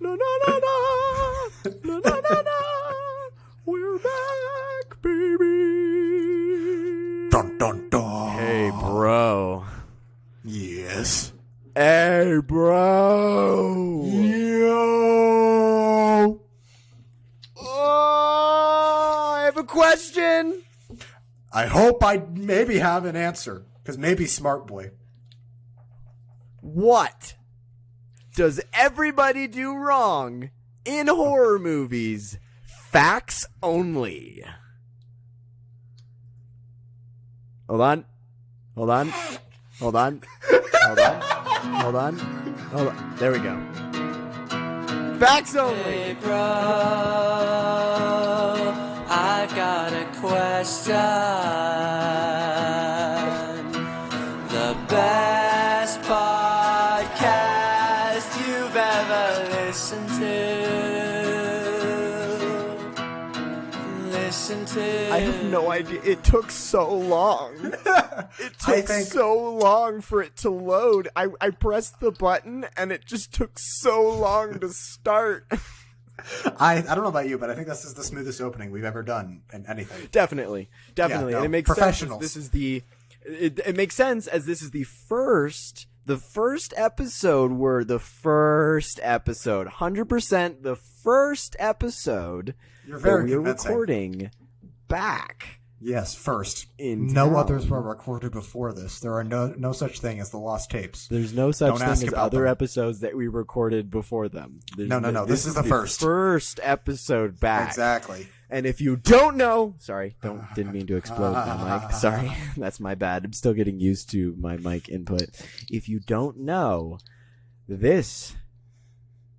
Na na na na, na na na na. We're back, baby. Dun dun dun. Hey, bro. Yes. Hey, bro. Yo. Oh, I have a question. I hope I maybe have an answer, because maybe Smart Boy. What does everybody do wrong in horror movies? Facts only. Hold on. Hold on. Hold on. Hold on. Hold on. Hold on. There we go. Facts only. Hey bro, I've got a question. The best podcast you've ever listened to. I have no idea. It took so long. It took so long for it to load. I pressed the button and it just took so long to start. I don't know about you, but I think this is the smoothest opening we've ever done in anything. Definitely. Yeah, no, And it makes professionals. sense. This is it makes sense as this is the first episode. We're the first episode. 100% the first episode. You're very we're convincing. recording back. Yes, first. In no town. others were recorded before this. There are no such thing as the lost tapes. There's no such Don't ask thing as about other them. episodes that we recorded before them. No. This is the first. First episode back. Exactly. And if you don't know, sorry, didn't mean to explode my mic. Sorry, that's my bad. I'm still getting used to my mic input. If you don't know, this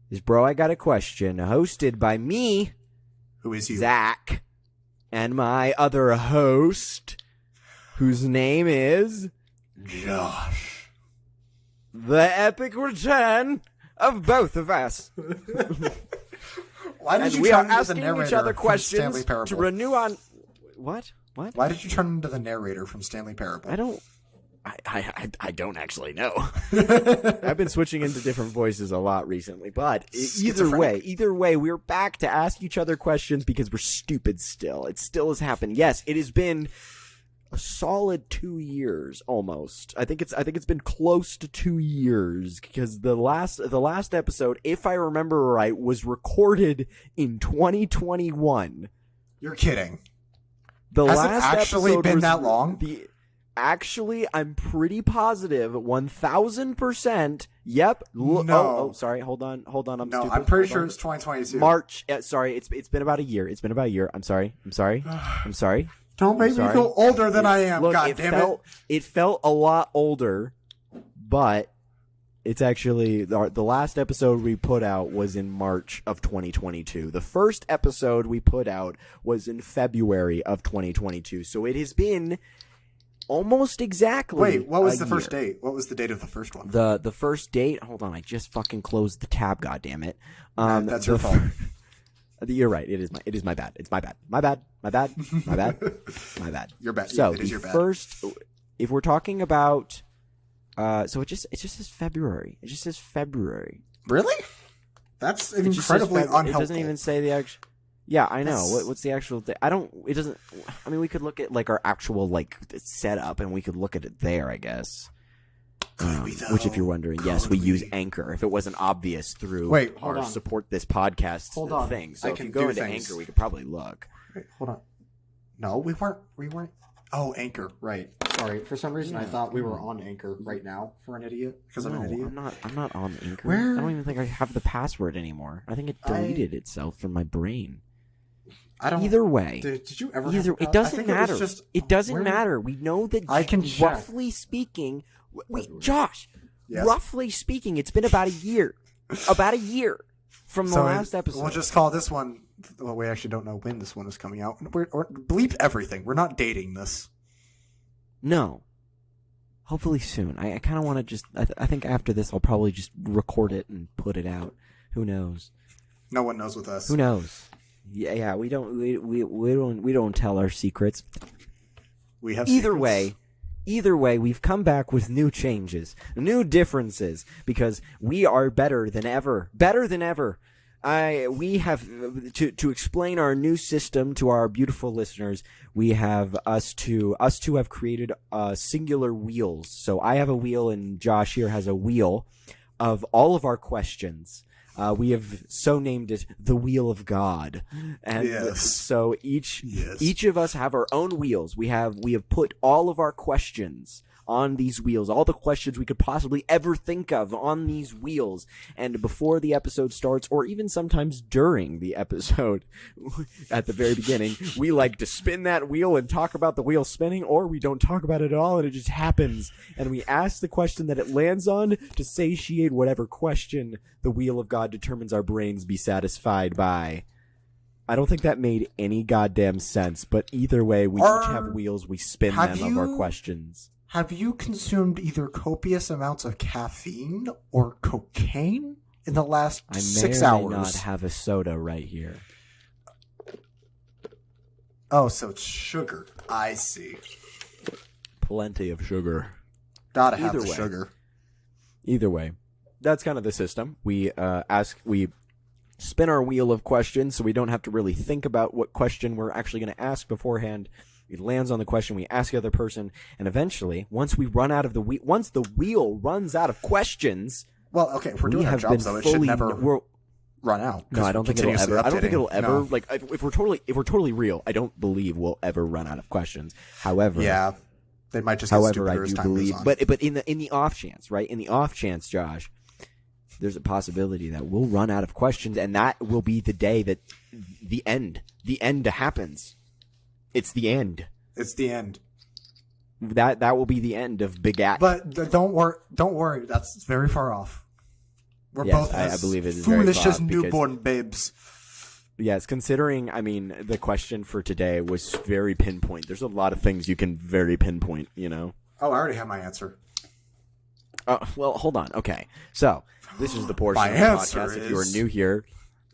is Bro, I Got a Question, hosted by me, Who is you? Zach, and my other host, whose name is Josh. the epic return of both of us. Why did And you we turn are into the asking narrator each other from questions Stanley Parable? to renew on... What? Why did you turn into the narrator from Stanley Parable? I don't... I don't actually know. I've been switching into different voices a lot recently, but either way, we're back to ask each other questions because we're stupid still. It still has happened. Yes, it has been a solid 2 years almost. I think it's been close to 2 years because the last episode, if I remember right, was recorded in 2021. You're kidding. The Has it last actually episode been was that long? Actually, I'm pretty positive, 1,000%. Yep. No. Oh, sorry. Hold on. I'm No, stupid. I'm pretty Hold sure on. it's 2022. March. Sorry. It's been about a year. I'm sorry. Don't make me sorry. feel older than I am. Look, God damn it. It felt a lot older, but it's actually the last episode we put out was in March of 2022. The first episode we put out was in February of 2022. So it has been almost exactly. Wait, what was a the first year. date? What was the date of the first one? The first date. Hold on, I just fucking closed the tab. God damn it! That's your fault. You're right. It is my bad. It's my bad. My bad. Your bad. So It is the your bad. first, if we're talking about, so it just says February. It just says February. Really? That's It just says incredibly unhelpful. It doesn't even say the actual. Yeah, I know. That's- What's the actual day? I don't. It doesn't. I mean, we could look at like our actual like setup, and we could look at it there. I guess. Could we, though? Which, if you're wondering, yes, Could we we? use Anchor. If it wasn't obvious through Wait, hold our on. support this podcast Hold on. thing, so I if can you go do into things. Anchor, we could probably look. Wait, hold on. No, we weren't. Oh, Anchor. Right. Sorry. For some reason, I thought we were on Anchor right now for an idiot. Because I'm an idiot. I'm not on Anchor. Where- I don't even think I have the password anymore. I think it deleted itself from my brain. I don't. Either way, Did you ever? either have it I doesn't think matter. It, was just, It doesn't where- matter. We know that. I can check. Roughly speaking, wait, Josh. Yes? Roughly speaking, it's been about a year. About a year from the So last episode. We'll just call this one. Well, we actually don't know when this one is coming out. We're bleep everything. We're not dating this. No. Hopefully soon. I kind of want to just. I think after this, I'll probably just record it and put it out. Who knows? No one knows with us. Who knows? Yeah. We don't tell our secrets. We have Either secrets. way, Either way, we've come back with new changes, new differences, because we are better than ever. Better than ever. We have to explain our new system to our beautiful listeners. We have us two have created singular wheels. So I have a wheel, and Josh here has a wheel of all of our questions. We have so named it the Wheel of God, and so each of us have our own wheels. We have put all of our questions on these wheels, all the questions we could possibly ever think of on these wheels. And before the episode starts, or even sometimes during the episode, at the very beginning, we like to spin that wheel and talk about the wheel spinning, or we don't talk about it at all and it just happens. And we ask the question that it lands on to satiate whatever question the Wheel of God determines our brains be satisfied by. I don't think that made any goddamn sense, but either way, we each have wheels, we spin them of our questions. Have you consumed either copious amounts of caffeine or cocaine in the last 6 hours? I may not have a soda right here. Oh, so it's sugar. I see. Plenty of sugar. Gotta have the sugar. Either way, that's kind of the system. We spin our wheel of questions, so we don't have to really think about what question we're actually going to ask beforehand. It lands on the question, we ask the other person, and eventually, once the wheel runs out of questions, well, okay, if we're doing our jobs, though, it should never run out. No, I don't think it'll ever. No. Like, if we're totally real, I don't believe we'll ever run out of questions. However, yeah, they might just. Get however, I as do time believe, goes on. but in the off chance, right? In the off chance, Josh, there's a possibility that we'll run out of questions, and that will be the day that the end happens. It's the end. It's the end. That will be the end of Big Act. But don't worry. That's very far off. We're both I believe it is very foolish far as off because, newborn babes. Yes, considering, I mean, the question for today was very pinpoint. There's a lot of things you can very pinpoint, you know? Oh, I already have my answer. Well, hold on. Okay. So, this is the portion of the podcast. If you are new here,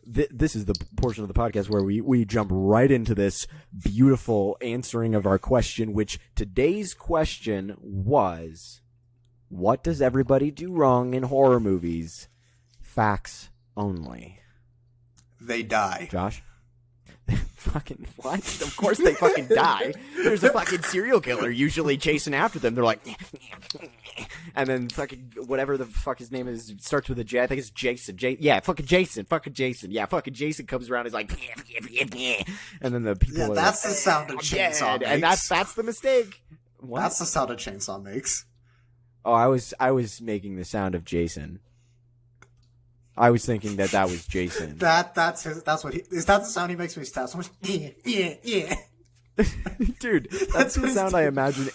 this is the portion of the podcast where we jump right into this beautiful answering of our question, which today's question was, what does everybody do wrong in horror movies? Facts only. They die. Josh? Fucking what? Of course they fucking die. There's a fucking serial killer usually chasing after them. They're like, and then fucking whatever the fuck his name is starts with a J. I think it's Jason. Yeah, fucking Jason. Yeah, fucking Jason comes around. He's like, and then the people. Yeah, that's the sound a chainsaw makes. And that's the mistake. What? That's the sound a chainsaw makes. Oh, I was making the sound of Jason. I was thinking that was Jason. That's what he is. That the sound he makes when he stabs someone? Yeah. Dude, that's the sound I imagine.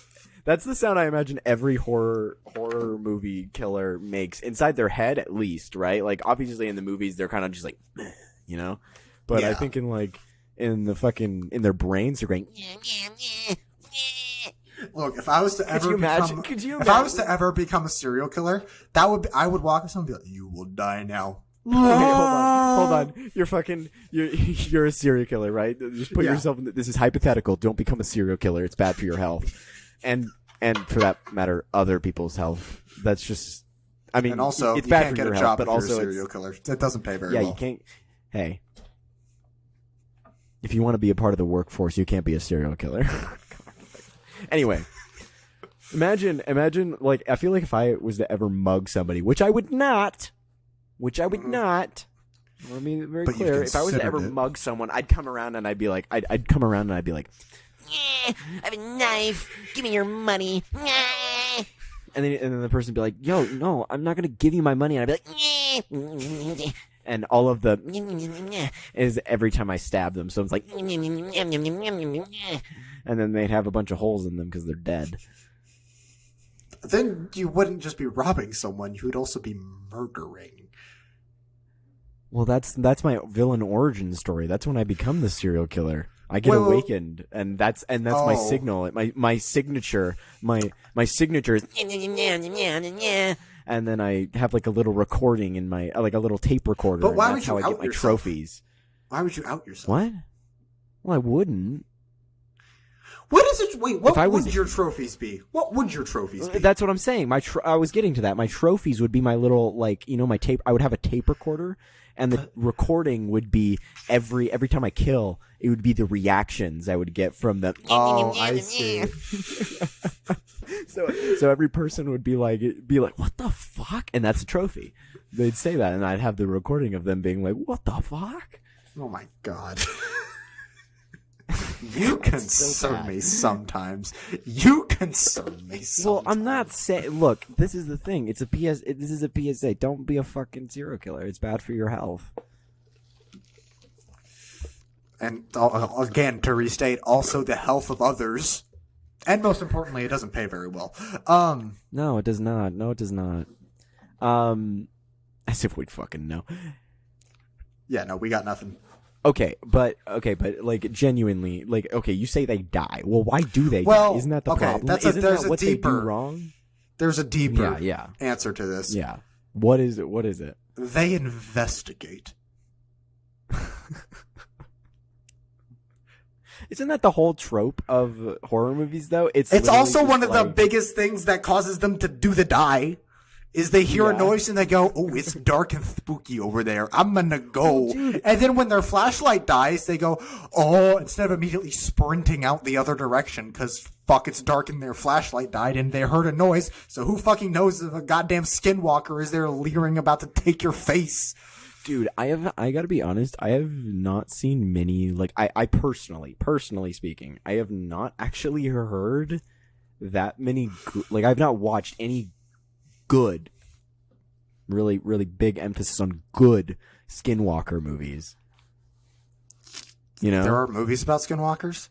That's the sound I imagine every horror movie killer makes inside their head, at least, right? Like, obviously in the movies they're kind of just like, you know, but I think in their brains they're going. Look, if I was to ever become a serial killer, I would walk up to someone and be like, "You will die now." Okay, hold on. You're a serial killer, right? Just put yourself in. This is hypothetical. Don't become a serial killer. It's bad for your health, and for that matter, other people's health. That's just. I mean, and also, it's you bad can't for get your a health, job but if you're also a serial killer. It doesn't pay very well. Yeah, you can't. Hey, if you want to be a part of the workforce, you can't be a serial killer. Anyway, imagine, like, I feel like if I was to ever mug somebody, which I would not, let me be very clear, if I was to ever mug someone, I'd come around and I'd be like, I have a knife, give me your money, and then the person would be like, yo, no, I'm not going to give you my money, and I'd be like, and all of the is every time I stab them, so it's like, and then they'd have a bunch of holes in them because they're dead. Then you wouldn't just be robbing someone; you would also be murdering. Well, that's my villain origin story. That's when I become the serial killer. I get awakened, and that's my signal. My signature. My signature is. And then I have like a little recording in my like a little tape recorder. But why and would that's you how I out get my yourself? Trophies? Why would you out yourself? What? Well, I wouldn't. What is it? Wait, what If I was- would your trophies be? What would your trophies be? That's what I'm saying. I was getting to that. My trophies would be my little, like, you know, my tape. I would have a tape recorder, and the recording would be every time I kill, it would be the reactions I would get from the. Oh, I see. So every person would be like, what the fuck? And that's a trophy. They'd say that, and I'd have the recording of them being like, what the fuck? Oh my god. You concern me sometimes. You concern me sometimes. Well, I'm not saying. Look, this is the thing. It's a PS. This is a PSA. Don't be a fucking serial killer. It's bad for your health. And again, to restate, also the health of others. And most importantly, it doesn't pay very well. No, it does not. No, it does not. As if we'd fucking know. Yeah, no, we got nothing. Okay, but like genuinely, like okay, you say they die. Well, why do they Well, die? Isn't that the okay, problem? there's Isn't a that what deeper- they do wrong? There's a deeper Yeah. answer to this. Yeah. What is it? What is it? They investigate. Isn't that the whole trope of horror movies though? It's It's also literally one just of the like- biggest things that causes them to do the die. Is they hear a Yeah. noise and they go, oh, it's dark and spooky over there. I'm gonna go. Dude. And then when their flashlight dies, they go, oh, instead of immediately sprinting out the other direction, because fuck, it's dark and their flashlight died and they heard a noise. So who fucking knows if a goddamn skinwalker is there leering about to take your face? Dude, I gotta be honest, I have not seen many, like, I personally speaking, I have not actually heard that many, like, I've not watched any good, really, really big emphasis on good Skinwalker movies. You know? There are movies about skinwalkers?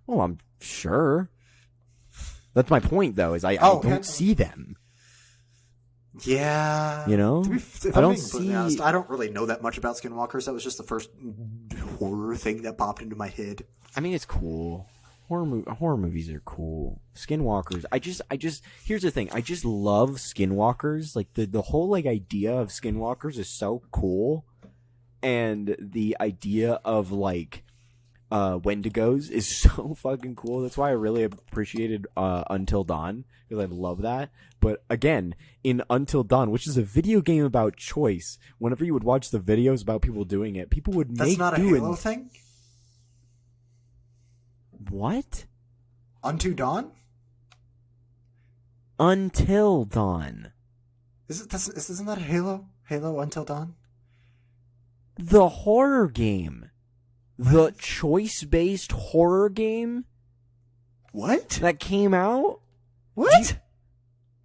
Oh, I'm sure. That's my point, though, is I Oh, don't yeah. see them. Yeah. You know? To be, if I I'm don't being completely see- honest, I don't really know that much about skinwalkers. That was just the first horror thing that popped into my head. I mean, it's cool. Horror movies are cool. Skinwalkers. I just. Here's the thing. I just love Skinwalkers. Like the whole like idea of Skinwalkers is so cool, and the idea of like Wendigos is so fucking cool. That's why I really appreciated Until Dawn, because I love that. But again, in Until Dawn, which is a video game about choice, whenever you would watch the videos about people doing it, people would That's make not a do Halo and thing? what? Unto Dawn? Until Dawn. Isn't that a Halo? Halo Until Dawn? The horror game. The choice-based horror game What? that came out. What?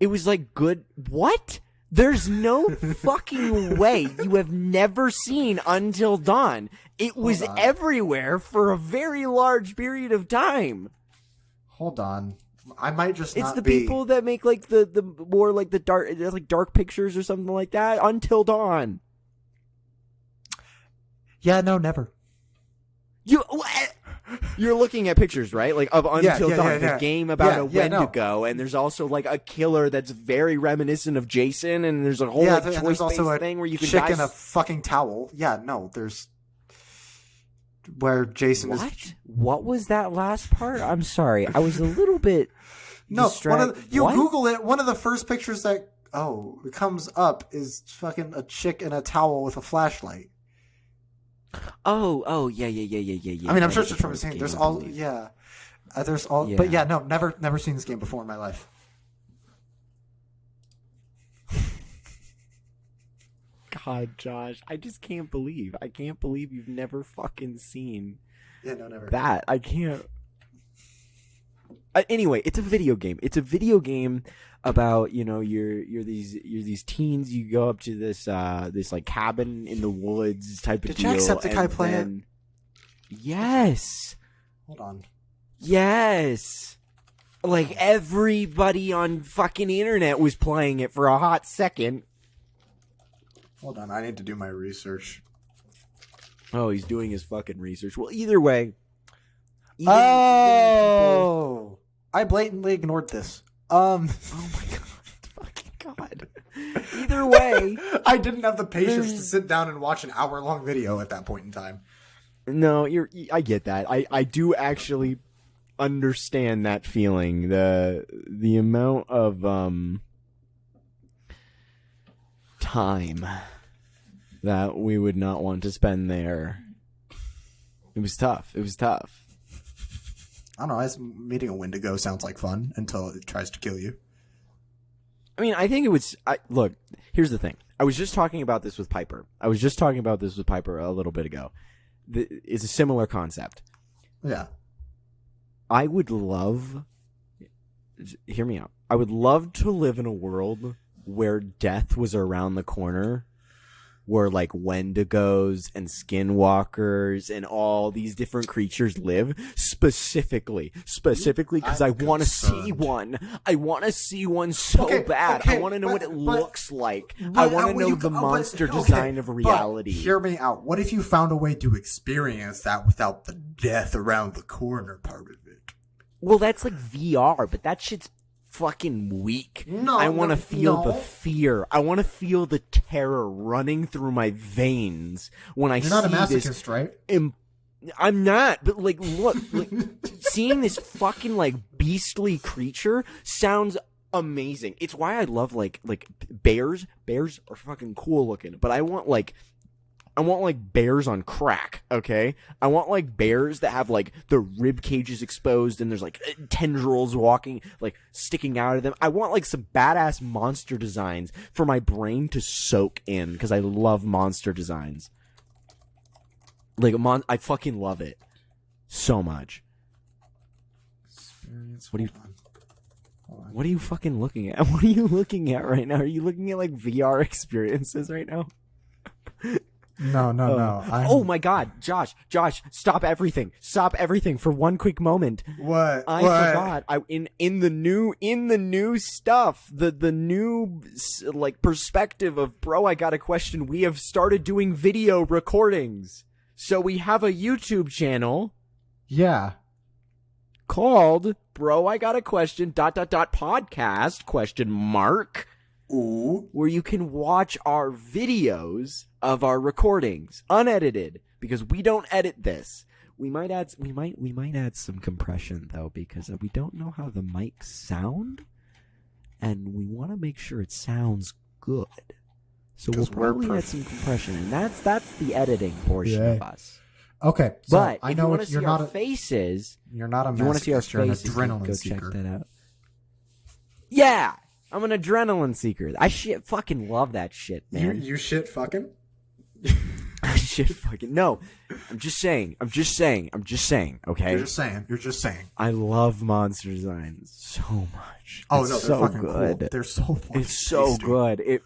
It was like good. What? There's no fucking way you have never seen Until Dawn. It was Hold on. everywhere for a very large period of time. Hold on. I might just It's not the be... people that make like the more like the dark pictures or something like that. Until Dawn. Yeah, no, never. You're looking at pictures, right? Like of Until Dawn, the game about a Yeah, no. Wendigo, and there's also like a killer that's very reminiscent of Jason, and there's a whole Yeah, like, and there's choice-based also a thing where you can chick die. in a fucking towel. Yeah, no, there's... Where Jason What? is... What was that last part? I'm sorry, I was a little bit No, you What? Google it. One of the first pictures that it comes up is fucking a chick in a towel with a flashlight. Oh, yeah. I mean, I'm That sure is it's the from the first same. game, There's I all, believe. yeah. There's all, Yeah. but yeah, no, never seen this game before in my life. God, Josh, I just can't believe. I can't believe you've never fucking seen Yeah, no, never. that. I can't. Anyway, it's a video game. It's a video game about, you know, you're these teens. You go up to this like cabin in the woods type of Did deal. Jacksepticeye and play it? then- Yes. Hold on. Yes. Like everybody on fucking internet was playing it for a hot second. Hold on. I need to do my research. Oh, he's doing his fucking research. Well, either way. Oh, I blatantly ignored this. Oh my god. Fucking god. Either way. I didn't have the patience to sit down and watch an hour-long video at that point in time. No, I get that. I do actually understand that feeling. The amount of time that we would not want to spend there. It was tough. It was tough. I don't know. Meeting a Wendigo sounds like fun until it tries to kill you. I mean, I think it was. Look, here's the thing. I was just talking about this with Piper. a little bit ago. It's a similar concept. Yeah. I would love. Hear me out. I would love to live in a world where death was around the corner, where like Wendigos and Skinwalkers and all these different creatures live, specifically because I want to see one. I want to see one so bad. I want to know what it looks like. I want to know the monster design of reality. Hear me out. What if you found a way to experience that without the death around the corner part of it? Well, that's like VR, but that shit's fucking weak. No, I want to feel the no. fear. I want to feel the terror running through my veins when You're see not a this. masochist, right? I'm not, but like, look, like, seeing this fucking like beastly creature sounds amazing. It's why I love like bears. Bears are fucking cool looking, but I want like bears on crack, okay? I want like bears that have like the rib cages exposed and there's like tendrils walking, like sticking out of them. I want like some badass monster designs for my brain to soak in because I love monster designs. Like I fucking love it so much. What are you fucking looking at? What are you looking at right now? Are you looking at like VR experiences right now? No. Oh my God, Josh, stop everything for one quick moment. What? I forgot. In the new stuff, the new like perspective of Bro, I Got a Question. We have started doing video recordings, so we have a YouTube channel. Yeah. Called Bro, I Got a Question. ... podcast ? Ooh. Where you can watch our videos of our recordings unedited, because we don't edit this. We might add some compression though, because we don't know how the mics sound, and we want to make sure it sounds good. So we'll probably add some compression, and that's the editing portion of us. Okay, so but I if know you want to see our faces. faces, You're not a you want to see our masochist. You're an faces, adrenaline go seeker. check that out. Yeah, I'm an adrenaline seeker. I fucking love that shit, man. You shit fucking? Shit fucking no. I'm just saying, okay? You're just saying. I love monster designs so much. Oh, It's no, they're so fucking good. cool. They're so fucking It's so tasty. good. It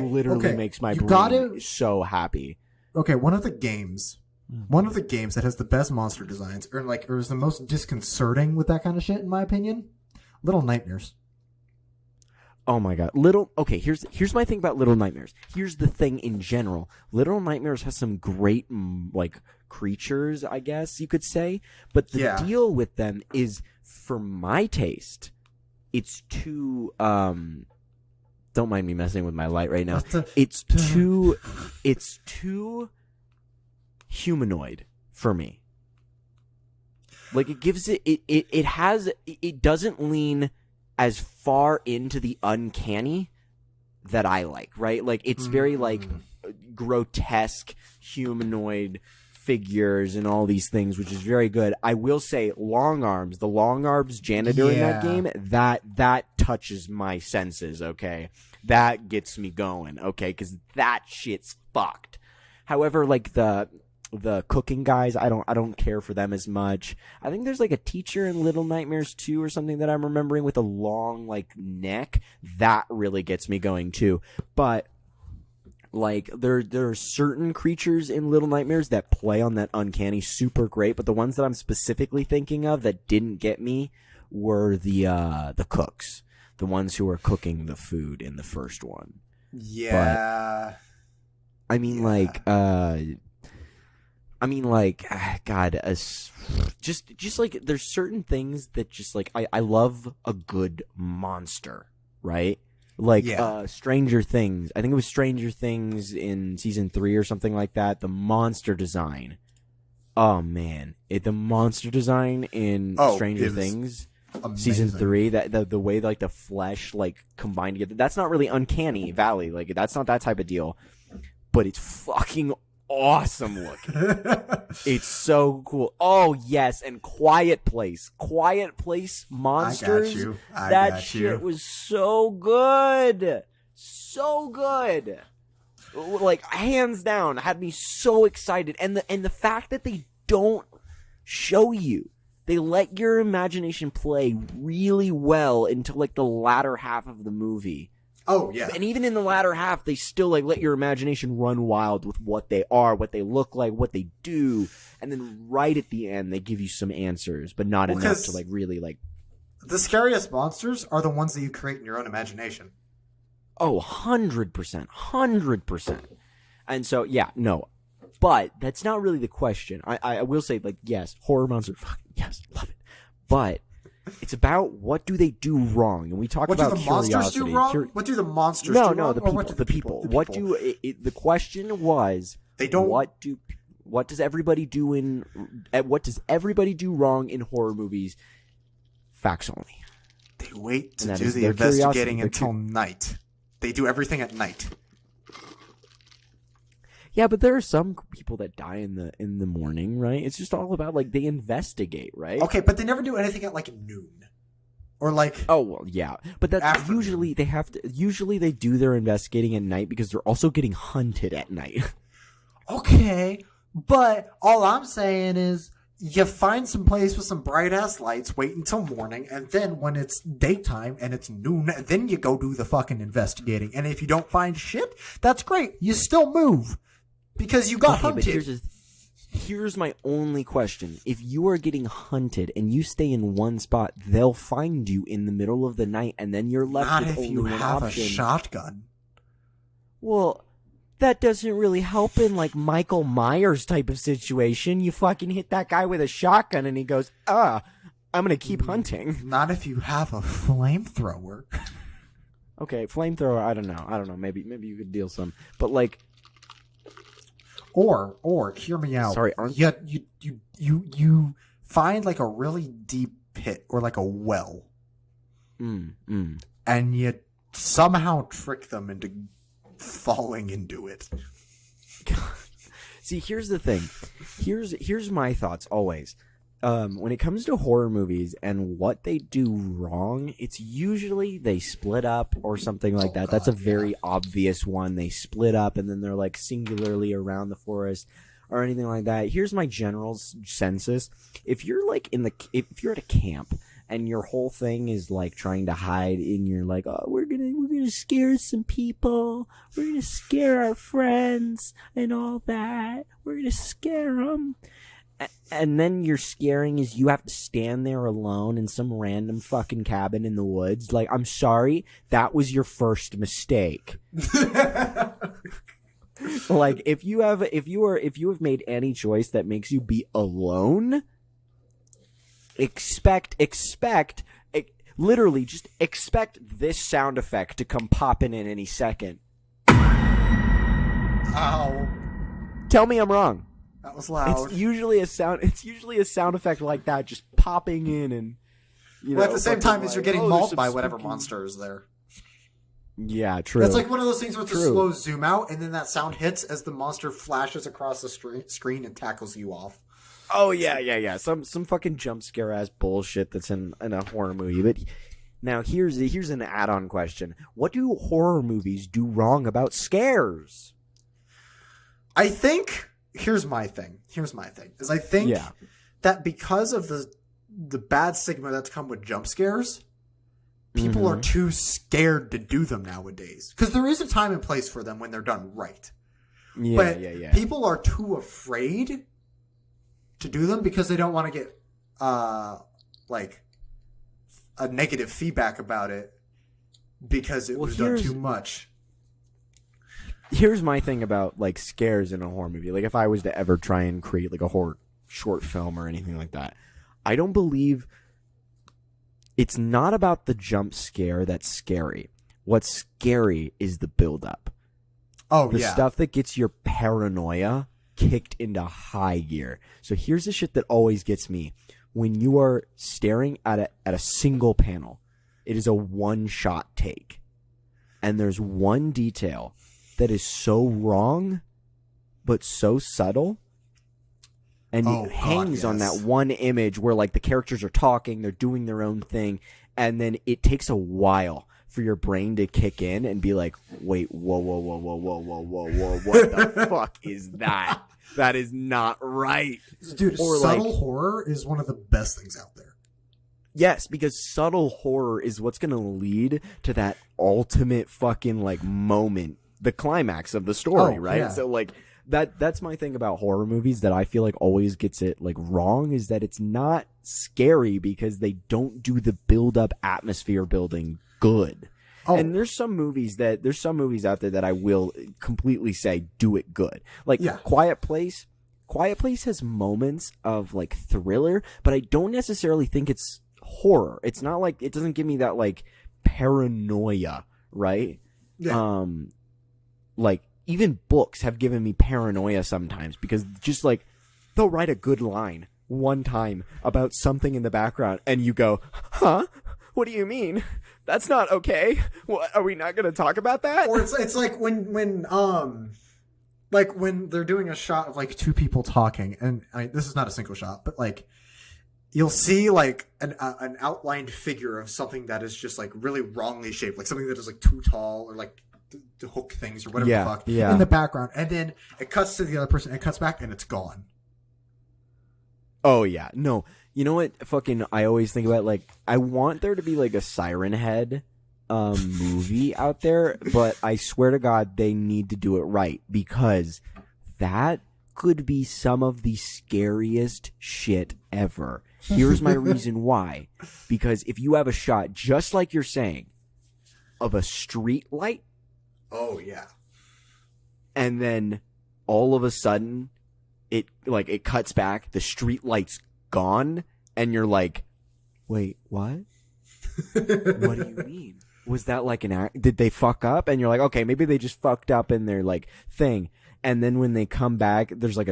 literally makes my brain so happy. Okay, one of the games that has the best monster designs, or is the most disconcerting with that kind of shit, in my opinion, Little Nightmares. Oh my God. Here's my thing about Little Nightmares. Here's the thing in general. Little Nightmares has some great like creatures, I guess you could say, but the deal with them is, for my taste, it's too don't mind me messing with my light right now. It's too humanoid for me. Like it gives it doesn't lean as far into the uncanny that I like, right? Like it's very like grotesque humanoid figures and all these things, which is very good. I will say the Long Arms janitor in that game, that touches my senses, okay? That gets me going, okay? Because that shit's fucked. However, like the cooking guys, I don't care for them as much. I think there's like a teacher in Little Nightmares 2 or something that I'm remembering with a long like neck. That really gets me going too. But like there are certain creatures in Little Nightmares that play on that uncanny super great, but the ones that I'm specifically thinking of that didn't get me were the cooks. The ones who were cooking the food in the first one. Yeah. But, just like there's certain things that just like I love a good monster, right? Like Stranger Things. I think it was Stranger Things in season 3 or something like that. The monster design Oh man, the monster design in Stranger it was Things amazing. season 3, that the way like the flesh like combined together, that's not really Uncanny Valley, like that's not that type of deal, but it's fucking awesome looking. It's so cool. Oh yes, and Quiet Place monsters. I got you. That shit was so good, so good. Like hands down, had me so excited, and the fact that they don't show you, they let your imagination play really well until like the latter half of the movie. Oh yeah, And even in the latter half, they still like let your imagination run wild with what they are, what they look like, what they do, and then right at the end, they give you some answers, but not enough to like really like. The scariest monsters are the ones that you create in your own imagination. Oh, 100%. 100%. And so, yeah, no. But that's not really the question. I will say, like, yes, horror monster, fucking yes, love it. But it's about what do they do wrong. And we talk What about do the monsters do curiosity. wrong? What do the monsters do wrong? No, Or the what people. do The people. The What people? do the question was? They don't. What does everybody do what does everybody do wrong in horror movies? Facts only. They wait to And that do is the their investigating curiosity. until night. They do everything at night. Yeah, but there are some people that die in the morning, right? It's just all about like they investigate, right? Okay, but they never do anything at like noon. Or like Oh well, yeah, but that's Afternoon. usually they have to. Usually they do their investigating at night because they're also getting hunted at night. okay, but all I'm saying is you find some place with some bright ass lights, wait until morning, and then when it's daytime and it's noon, then you go do the fucking investigating. And if you don't find shit, that's great. You still move because you got Okay, but hunted. here's my only question: if you are getting hunted and you stay in one spot, they'll find you in the middle of the night, and then you're left Not with if only you one have option. a shotgun. Well, that doesn't really help in like Michael Myers type of situation. You fucking hit that guy with a shotgun and he goes, I'm gonna keep hunting. Not if you have a flamethrower. Okay, flamethrower, I don't know. Maybe you could deal some. But like Or hear me out. Sorry, you find like a really deep pit or like a well, and you somehow trick them into falling into it. See, here's the thing. Here's my thoughts always. When it comes to horror movies and what they do wrong, it's usually they split up or something like that. That's a very obvious one. They split up and then they're like singularly around the forest or anything like that. Here's my general census. If you're like if you're at a camp and your whole thing is like trying to hide and you're like, oh, we're gonna scare some people. We're gonna scare our friends and all that. We're gonna scare them. And then your scaring is you have to stand there alone in some random fucking cabin in the woods. Like, I'm sorry, that was your first mistake. Like, if you have made any choice that makes you be alone, literally just expect this sound effect to come popping in any second. Ow. Tell me I'm wrong. That was loud. It's usually a sound effect like that, just popping in, and Well, at the same time as you're getting there's mauled some by whatever spooky- monster is there. Yeah, true. That's like one of those things where it's a True. slow zoom out, and then that sound hits as the monster flashes across the screen and tackles you off. Oh yeah. Some fucking jump scare ass bullshit that's in a horror movie. But now here's an add-on question: what do horror movies do wrong about scares? I think here's my thing. Is I think Yeah. that because of the bad stigma that's come with jump scares, people are too scared to do them nowadays. Because there is a time and place for them when they're done right. Yeah, But yeah. people are too afraid to do them because they don't want to get like a negative feedback about it because it was done too much. Here's my thing about like scares in a horror movie. Like if I was to ever try and create like a horror short film or anything like that, I don't believe it's not about the jump scare that's scary. What's scary is the build up. Oh, The yeah. stuff that gets your paranoia kicked into high gear. So here's the shit that always gets me. When you are staring at a single panel, it is a one-shot take. And there's one detail that is so wrong, but so subtle. And it hangs on that one image where, like, the characters are talking, they're doing their own thing, and then it takes a while for your brain to kick in and be like, wait, whoa, what the fuck is that? That is not right. Dude, or subtle horror is one of the best things out there. Yes, because subtle horror is what's going to lead to that ultimate fucking, like, moment, the climax of the story, right? Yeah. So, like, that's my thing about horror movies that I feel like always gets it, like, wrong, is that it's not scary because they don't do the build-up atmosphere building good. Oh. And there's some movies out there that I will completely say do it good. Like, Quiet Place has moments of, like, thriller, but I don't necessarily think it's horror. It's not like, it doesn't give me that, like, paranoia, right? Yeah. Like, even books have given me paranoia sometimes because just, like, they'll write a good line one time about something in the background and you go, huh? What do you mean? That's not okay. What, are we not going to talk about that? Or it's like when like when they're doing a shot of, like, two people talking, and this is not a single shot, but, like, you'll see, like, an outlined figure of something that is just, like, really wrongly shaped, like something that is, like, too tall or, like, to hook things or whatever the fuck in the background, and then it cuts to the other person, it cuts back, and it's gone. Oh yeah, no. You know what? Fucking, I always think about, like, I want there to be, like, a Siren Head movie out there, but I swear to God they need to do it right, because that could be some of the scariest shit ever. Here's my reason why. Because if you have a shot, just like you're saying, of a street light. Oh yeah. And then all of a sudden it cuts back, the street light's gone, and you're like, wait, what? What do you mean? Was that like an act? Did they fuck up? And you're like, okay, maybe they just fucked up in their, like, thing. And then when they come back, there's like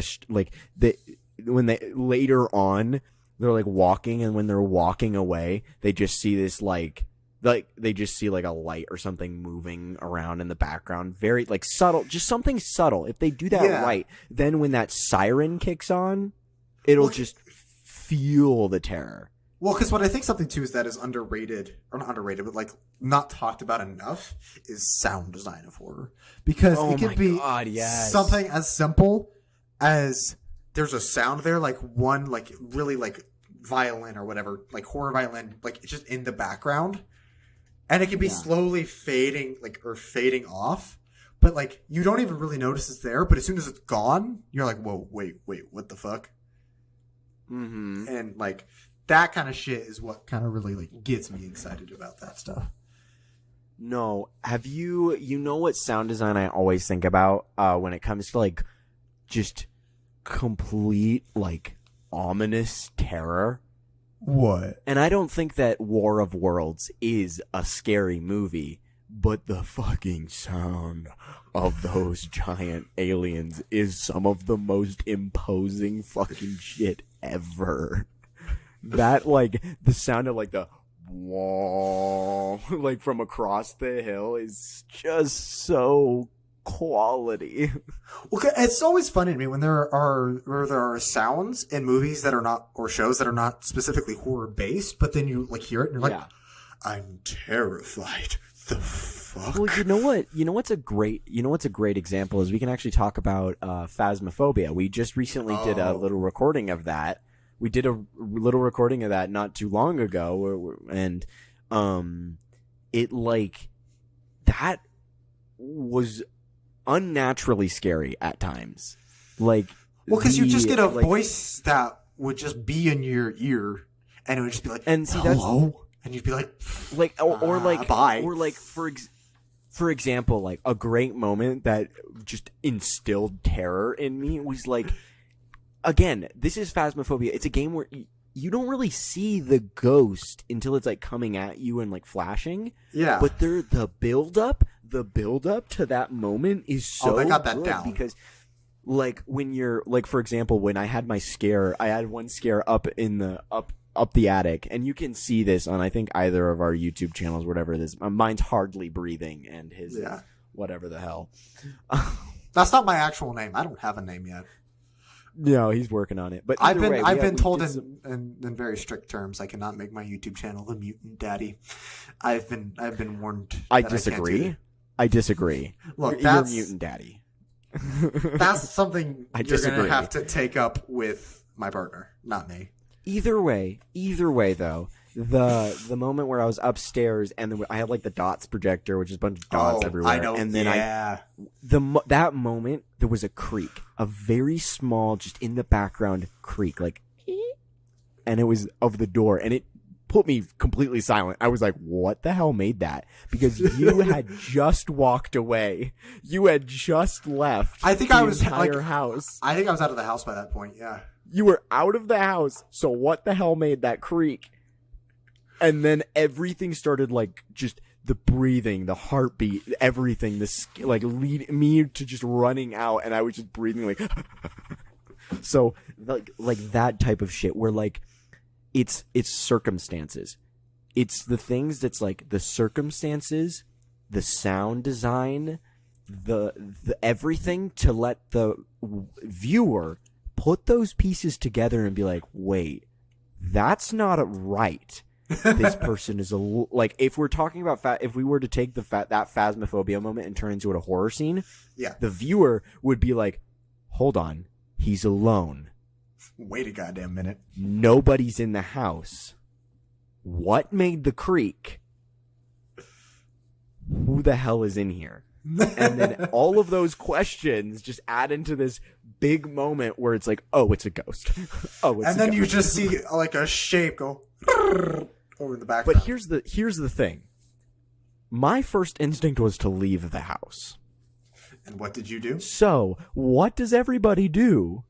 when they later on they're, like, walking, and when they're walking away, they just see this like they just see, like, a light or something moving around in the background, very, like, subtle, just something subtle. If they do that right, then when that siren kicks on, it'll just fuel the terror. Well, because what I think something too is that is underrated, or not underrated, but, like, not talked about enough, is sound design of horror. Because it could be something as simple as there's a sound there, like one, like, really, like, violin or whatever, like horror violin, like, it's just in the background, and it can be slowly fading, like, or fading off, but, like, you don't even really notice it's there. But as soon as it's gone, you're like, whoa, wait, what the fuck? Mm-hmm. And, like, that kind of shit is what kind of really, like, gets me excited about that stuff. No, have you know what sound design I always think about when it comes to, like, just complete, like, ominous terror? What? And I don't think that War of Worlds is a scary movie, but the fucking sound of those giant aliens is some of the most imposing fucking shit ever. That, like, the sound of, like, the wall, like, from across the hill is just so quality. Well, it's always funny to me when there are sounds in movies that are not, or shows that are not specifically horror based, but then you, like, hear it and you're like, I'm terrified. The fuck? Well, you know what's a great example is we can actually talk about Phasmophobia. We just recently did a little recording of that. We did a little recording of that not too long ago, and it, like, that was unnaturally scary at times. Like, well, because you just get a voice that would just be in your ear, and it would just be like, and see, hello, and you'd be like, or like, bye. Or like, for example, like, a great moment that just instilled terror in me was, like, again, this is Phasmophobia. It's a game where you don't really see the ghost until it's, like, coming at you and, like, flashing. Yeah. But the build up to that moment is so they got that good down. because, like when you're like, for example, when I had my scare, I had one scare up in the up the attic, and you can see this on I think either of our YouTube channels, whatever it is. Mine's Hardly Breathing, and his is whatever the hell. That's not my actual name. I don't have a name yet. No, he's working on it. But I've been told in very strict terms I cannot make my YouTube channel the Mutant Daddy. I've been warned. I disagree. I disagree. Look, you're Mutant Daddy. That's something I you're disagree. gonna have to take up with my partner, not me. Either way though, the moment where I was upstairs and I had like the dots projector, which is a bunch of dots everywhere. I know. And then that moment there was a creak, a very small, just in the background creak, like, and it was of the door, and it put me completely silent. I was like, what the hell made that? Because you had just walked away. You had just left. I think the I was entire house. I think I was out of the house by that point. Yeah. You were out of the house. So what the hell made that creak? And then everything started, like, just the breathing, the heartbeat, everything, this like lead me to just running out, and I was just breathing like. So like that type of shit where like it's circumstances. It's the things that's like the circumstances, the sound design, the everything to let the viewer put those pieces together and be like, wait, that's not right. This person is like, if we're talking about if we were to take that phasmophobia moment and turn into a horror scene, the viewer would be like, hold on, he's alone. Wait a goddamn minute. Nobody's in the house. What made the creak? Who the hell is in here? And then all of those questions just add into this big moment where it's like, oh, it's a ghost. And then you just see like a shape go over in the background. But here's the thing. My first instinct was to leave the house. And what did you do? So, what does everybody do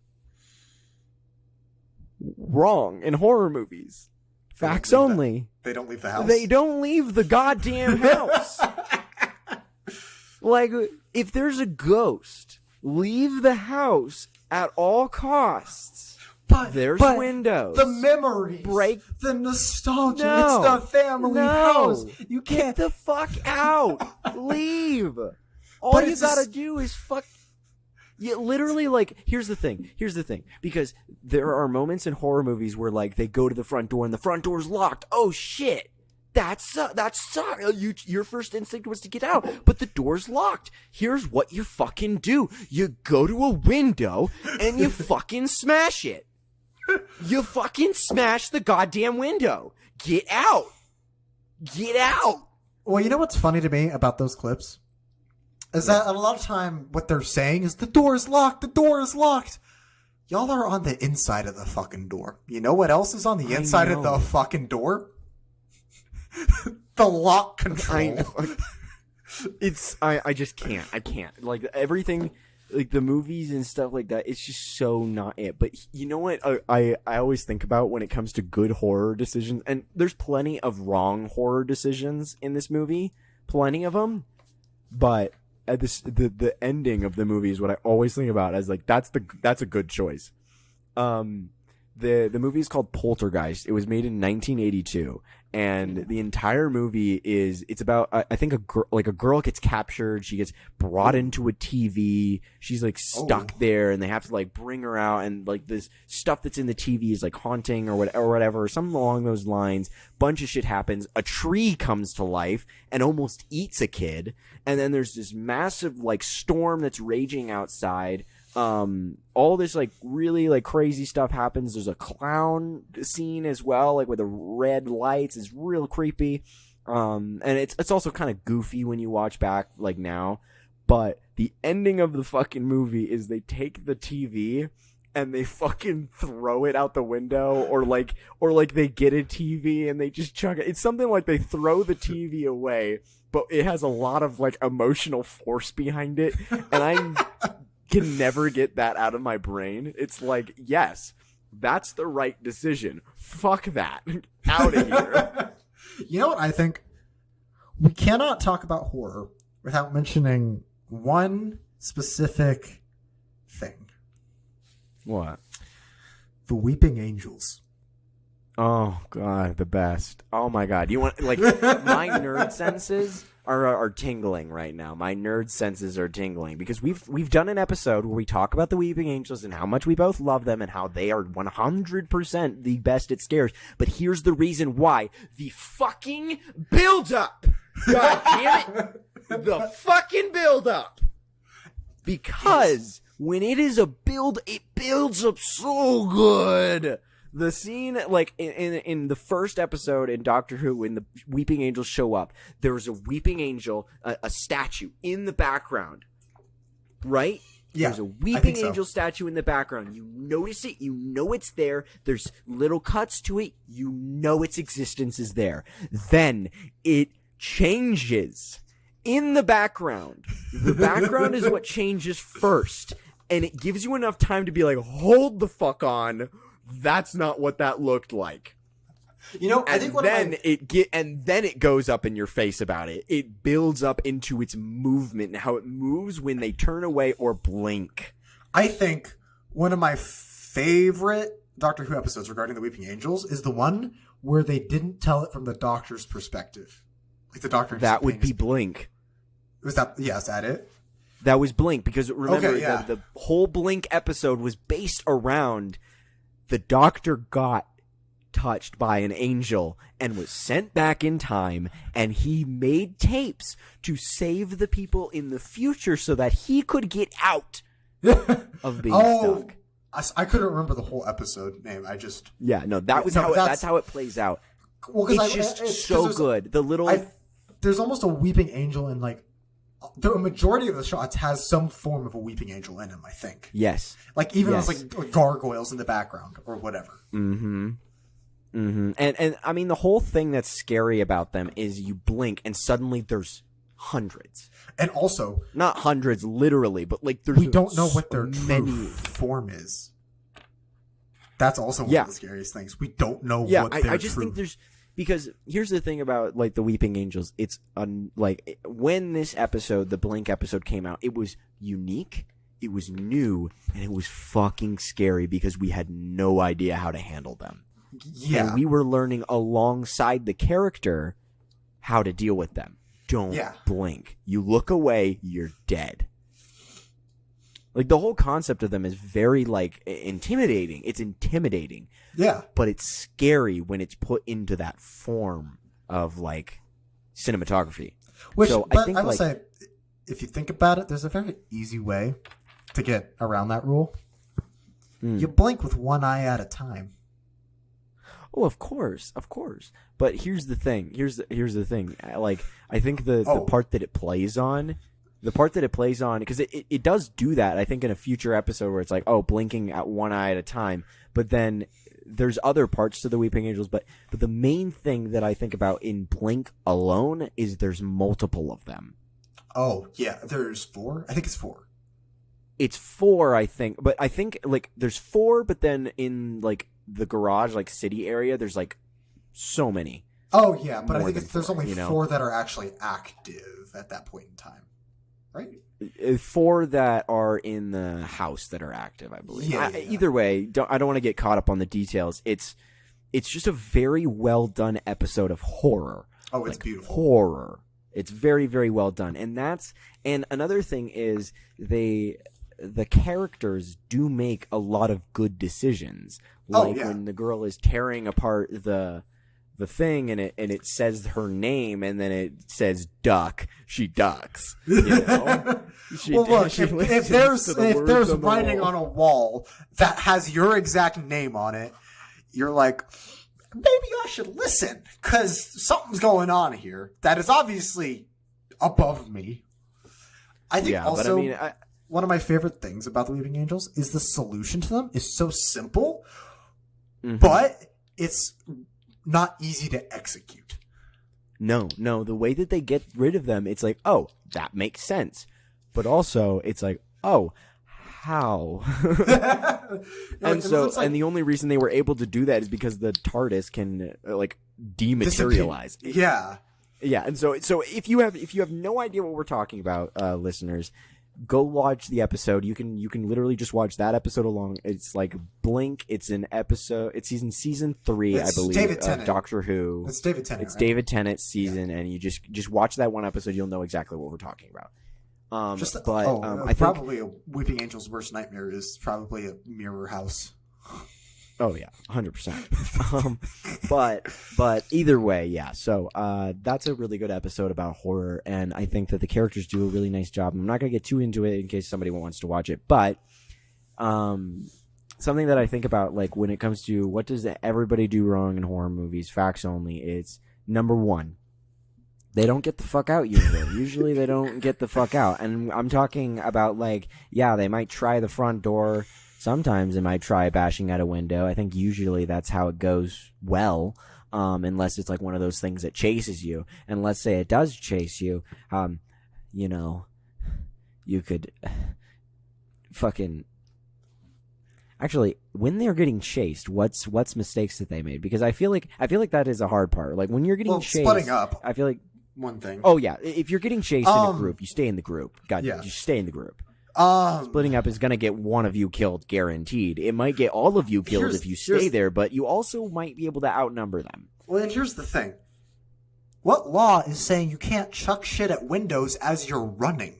wrong in horror movies? Facts only. They don't leave the house. They don't leave the goddamn house. Like, if there's a ghost, leave the house at all costs. But there's windows. The memories. Break the nostalgia. No. It's the family house. You can't. Get the fuck out. Leave. All But you it's gotta do is fuck. Yeah, literally, like, here's the thing. Because there are moments in horror movies where, like, they go to the front door and the front door's locked. Oh, shit. That's your first instinct was to get out, but the door's locked. Here's what you fucking do. You go to a window and you fucking smash it. You fucking smash the goddamn window. Get out. Get out. Well, you know what's funny to me about those clips? Is that a lot of time what they're saying is the door is locked. The door is locked. Y'all are on the inside of the fucking door. You know what else is on the inside of the fucking door? The lock control. I just can't. I can't. Like, everything, like the movies and stuff like that, it's just so not it. But you know what I always think about when it comes to good horror decisions, and there's plenty of wrong horror decisions in this movie. Plenty of them. But at the ending of the movie is what I always think about as like, that's a good choice. The movie is called Poltergeist. It was made in 1982, and the entire movie it's about I think a girl gets captured. She gets brought into a TV. She's like stuck there, and they have to like bring her out, and like this stuff that's in the TV is like haunting or whatever, something along those lines. Bunch of shit happens. A tree comes to life and almost eats a kid, and then there's this massive like storm that's raging outside. All this like really like crazy stuff happens. There's a clown scene as well, like with the red lights. It's real creepy. And it's also kind of goofy when you watch back like now. But the ending of the fucking movie is they take the TV and they fucking throw it out the window, or like they get a TV and they just chuck it. It's something like they throw the TV away, but it has a lot of like emotional force behind it, and I can never get that out of my brain. It's like, yes, that's the right decision. Fuck that. Out of here. You know what I think? We cannot talk about horror without mentioning one specific thing. What? The Weeping Angels. Oh god, the best. Oh my god. You want like my nerd senses are tingling right now. My nerd senses are tingling because we've done an episode where we talk about the Weeping Angels and how much we both love them and how they are 100% the best at scares. But here's the reason why. The fucking build up. God damn it. The fucking build up. Because when it is a build, it builds up so good. The scene, like, in the first episode in Doctor Who, when the Weeping Angels show up, there is a Weeping Angel, a statue in the background. Right? Yeah, There's a I Weeping think so. Angel statue in the background. You notice it. You know it's there. There's little cuts to it. You know its existence is there. Then it changes. In the background. The background is what changes first. And it gives you enough time to be like, hold the fuck on. That's not what that looked like. You know, I think then it goes up in your face about it. It builds up into its movement and how it moves when they turn away or blink. I think one of my favorite Doctor Who episodes regarding the Weeping Angels is the one where they didn't tell it from the Doctor's perspective. Like the Doctor. That would be Blink. Was that? Yeah, is that it? That was Blink because remember Okay, yeah. the whole Blink episode was based around the Doctor got touched by an angel and was sent back in time, and he made tapes to save the people in the future so that he could get out of being stuck. I couldn't remember the whole episode name. I just That's how it plays out. well, It's just so good. The little there's almost a weeping angel in like the majority of the shots has some form of a weeping angel in him. I think. yes. Like even Yes. with like gargoyles in the background or whatever. Mm-hmm. Mm-hmm. And I mean the whole thing that's scary about them is you blink and suddenly there's hundreds. And also, Not hundreds literally, but like there's we don't know what their so true many. form is. That's also one Yeah. of the scariest things. We don't know Yeah, what their I just true... think there's because here's the thing about like the Weeping Angels. It's like when this episode, the Blink episode came out, it was unique, it was new, and it was fucking scary because we had no idea how to handle them. Yeah. And we were learning alongside the character how to deal with them. Don't blink. You look away, you're dead. Like the whole concept of them is very like intimidating. It's intimidating. Yeah. But it's scary when it's put into that form of like cinematography. Which, so but I think I will like, say, if you think about it, there's a very easy way to get around that rule. You blink with one eye at a time. oh, of course. But here's the thing. Here's the thing. I think the part that it plays on, because it does do that. I think in a future episode where it's like, oh, blinking at one eye at a time. But then there's other parts to the Weeping Angels. But the main thing that I think about in Blink alone is there's multiple of them. Oh, yeah. There's 4? I think it's 4. It's 4, I think. But I think like there's 4, but then in like the garage, like city area, there's like so many. Oh, yeah. But I More think than there's 4, only you know? 4 that are actually active at that point in time. Right? 4 that are in the house that are active, I believe. Yeah. Either way, I don't want to get caught up on the details. It's just a very well done episode of horror. Oh, it's beautiful. Horror. It's very, very well done. And another thing is the characters do make a lot of good decisions. Like when the girl is tearing apart the thing and it says her name and then it says duck, she ducks. You know? Well, look, if there's writing on a wall that has your exact name on it, you're like, maybe I should listen because something's going on here that is obviously above me. I think also but I mean, one of my favorite things about the Weeping Angels is the solution to them is so simple, but it's not easy to execute. No, the way that they get rid of them, it's like, oh, that makes sense. But also, it's like, oh, how? And the only reason they were able to do that is because the TARDIS can like dematerialize. Yeah. Yeah, and so if you have no idea what we're talking about, listeners, go watch the episode. You can literally just watch that episode alone. It's like Blink. It's an episode. It's season 3, It's I believe, David of Tennant. Doctor Who. It's David Tennant. It's right? David Tennant's season, and you just watch that one episode. You'll know exactly what we're talking about. I think probably a Weeping Angel's worst nightmare is probably a mirror house. Oh yeah, 100%. But either way, yeah. So that's a really good episode about horror, and I think that the characters do a really nice job. I'm not gonna get too into it in case somebody wants to watch it, but something that I think about, like when it comes to what does everybody do wrong in horror movies, facts only. It's number 1. They don't get the fuck out usually. Usually they don't get the fuck out, and I'm talking about like, yeah, they might try the front door. Sometimes they might try bashing out a window. I think usually that's how it goes well, unless it's like one of those things that chases you. And let's say it does chase you, you know, you could fucking... Actually, when they're getting chased, what's mistakes that they made? Because I feel like that is a hard part. Like when you're getting chased, splitting up. I feel like One thing. oh yeah, if you're getting chased in a group, you stay in the group. You stay in the group. Splitting up is going to get one of you killed, guaranteed. It might get all of you killed if you stay there, but you also might be able to outnumber them. Well, and here's the thing. What law is saying you can't chuck shit at windows as you're running?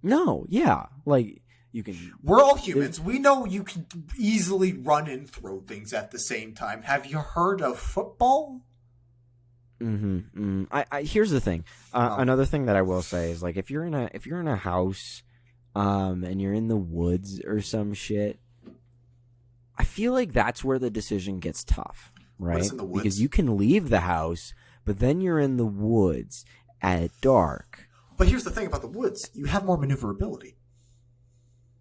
No, yeah. Like, you can... We're all humans. We know you can easily run and throw things at the same time. Have you heard of football? Here's the thing. Another thing that I will say is, like, if you're in a house... and you're in the woods or some shit, I feel like that's where the decision gets tough, right? What's in the woods? Because you can leave the house, but then you're in the woods at dark. But here's the thing about the woods. You have more maneuverability.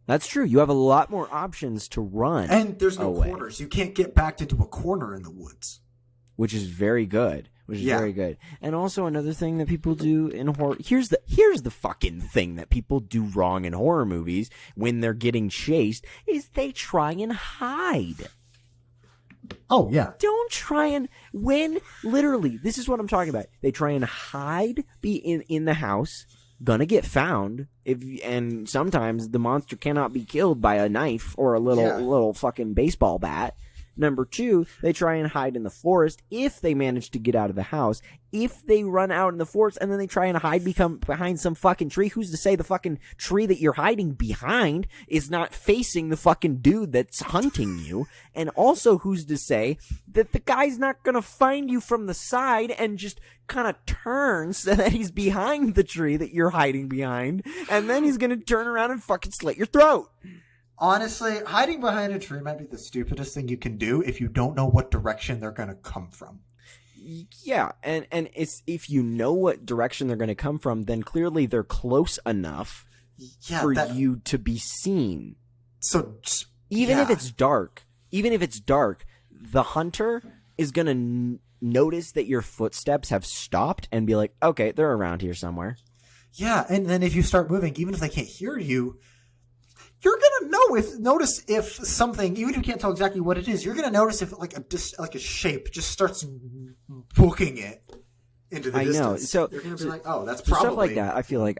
That's true. You have a lot more options to run. And there's no away, corners. You can't get backed into a corner in the woods. which is very good. Yeah. Very good. And also another thing that people do in horror, here's the fucking thing that people do wrong in horror movies when they're getting chased, is they try and hide. Oh, yeah. Don't try and, when, literally, this is what I'm talking about. They try and hide, be in the house, gonna get found, and sometimes the monster cannot be killed by a knife or a little fucking baseball bat. Number 2, they try and hide in the forest if they manage to get out of the house. If they run out in the forest and then they try and hide behind some fucking tree, who's to say the fucking tree that you're hiding behind is not facing the fucking dude that's hunting you? And also, who's to say that the guy's not gonna find you from the side and just kind of turn so that he's behind the tree that you're hiding behind, and then he's gonna turn around and fucking slit your throat? Honestly, hiding behind a tree might be the stupidest thing you can do if you don't know what direction they're going to come from. Yeah, and it's, if you know what direction they're going to come from, then clearly they're close enough for you to be seen. So even if it's dark, the hunter is going to notice that your footsteps have stopped and be like, okay, they're around here somewhere. Yeah, and then if you start moving, even if they can't hear you, you're gonna notice if something, even if you can't tell exactly what it is, you're gonna notice if like a shape just starts booking it into the distance. I know. So you're gonna be like, oh, that's probably stuff like that. I feel like,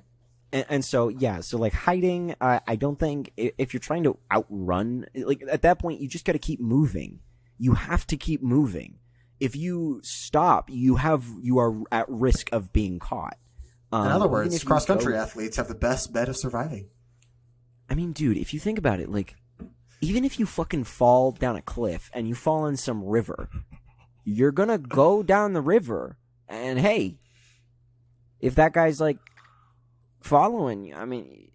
and so yeah, so like hiding. I don't think if you're trying to outrun, like at that point, you just got to keep moving. You have to keep moving. If you stop, you are at risk of being caught. In other words, cross-country athletes have the best bet of surviving. I mean, dude, if you think about it, like, even if you fucking fall down a cliff and you fall in some river, you're gonna go down the river, and hey, if that guy's, like, following you, I mean,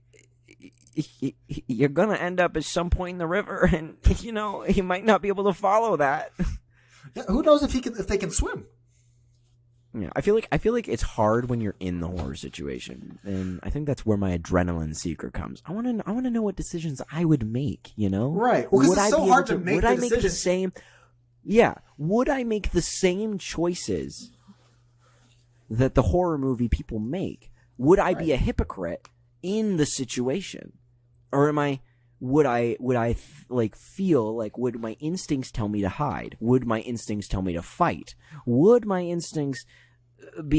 you're gonna end up at some point in the river, and, you know, he might not be able to follow that. Yeah, who knows if they can swim? Yeah, I feel like it's hard when you're in the horror situation, and I think that's where my adrenaline seeker comes. I want to know what decisions I would make. You know, right? Well, because it's so hard to make. Would I make the same? Yeah, would I make the same choices that the horror movie people make? Would I be a hypocrite in the situation, or am I? Would I like feel like, would my instincts tell me to hide? Would my instincts tell me to fight? Would my instincts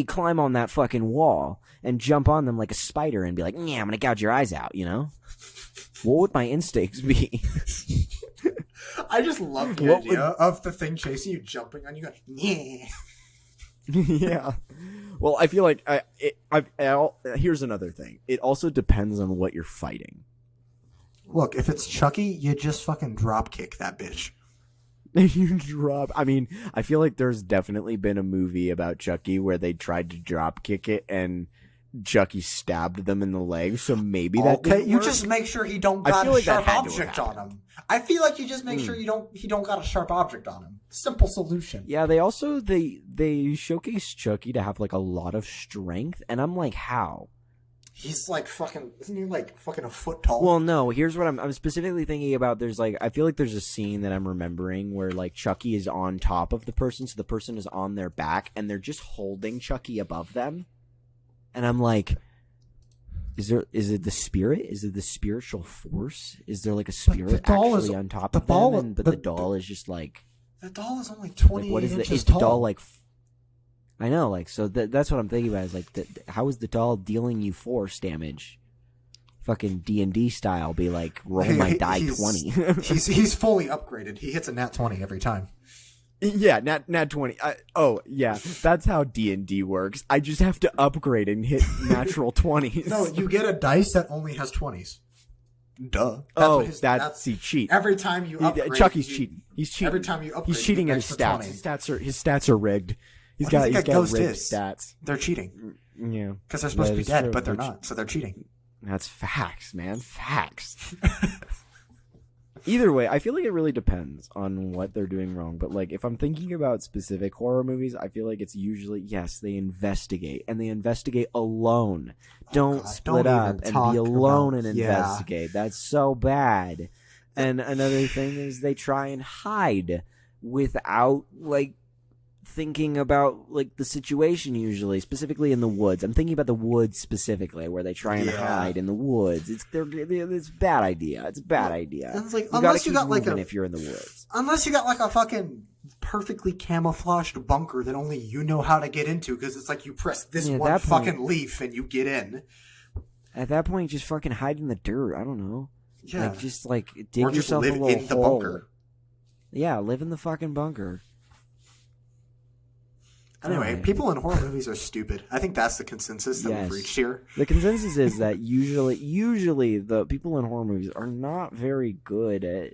climb on that fucking wall and jump on them like a spider and be like, yeah, I'm gonna gouge your eyes out, you know? What would my instincts be? I just love the idea of the thing chasing you, jumping on you, going, yeah. Yeah. Well, I feel like here's another thing. It also depends on what you're fighting. Look, if it's Chucky, you just fucking drop kick that bitch. I mean, I feel like there's definitely been a movie about Chucky where they tried to drop kick it and Chucky stabbed them in the leg, so maybe that didn't you work. just make sure he don't got feel a like that sharp had to have object on happened. him. I feel like you just make sure he don't got a sharp object on him. Simple solution. Yeah, they also they showcase Chucky to have like a lot of strength, and I'm like, how? He's like fucking, isn't he like fucking a foot tall? Well, no, here's what I'm specifically thinking about. There's like, I feel like there's a scene that I'm remembering where like Chucky is on top of the person, so the person is on their back, and they're just holding Chucky above them. And I'm like, is it the spirit? Is it the spiritual force? Is there like a spirit actually on top of them? But the doll is just like, the doll is only 28 like, what is inches the tall. doll like? I know, like, so that's what I'm thinking about. Is like, how is the doll dealing you force damage? Fucking D&D style, be like, roll my die 20. he's fully upgraded. He hits a nat 20 every time. Yeah, nat 20. Yeah, that's how D&D works. I just have to upgrade and hit natural 20s. No, you get a dice that only has 20s. Duh. That's he cheat. Every time you upgrade, Chucky's cheating. He's cheating. Every time you upgrade, he's cheating you at get his extra stats. 20. His stats are rigged. He's What do you got think a ghost rigged is? stats. They're cheating Yeah, because they're supposed to be That is dead, true. but they're not, so they're cheating. That's facts, man. Facts. Either way, I feel like it really depends on what they're doing wrong. But like, if I'm thinking about specific horror movies, I feel like it's usually, yes, they investigate, and they investigate alone. Don't God, split don't up even and talk be alone about- and yeah. investigate. That's so bad. And another thing is they try and hide without like thinking about like the situation, usually specifically in the woods. I'm thinking about the woods specifically, where they try and hide in the woods. It's a bad idea. It's a bad idea. And it's like, You gotta unless you keep got like moving a, if you're in the woods. unless you got like a fucking perfectly camouflaged bunker that only you know how to get into, because it's like you press this Yeah, at one that point- fucking leaf and you get in. At that point, just fucking hide in the dirt. I don't know. Yeah. Like just like dig Or just yourself live a little in the hole. bunker. Yeah, live in the fucking bunker. Anyway, Alright. people in horror movies are stupid. I think that's the consensus that Yes. we've reached here. The consensus is that usually the people in horror movies are not very good at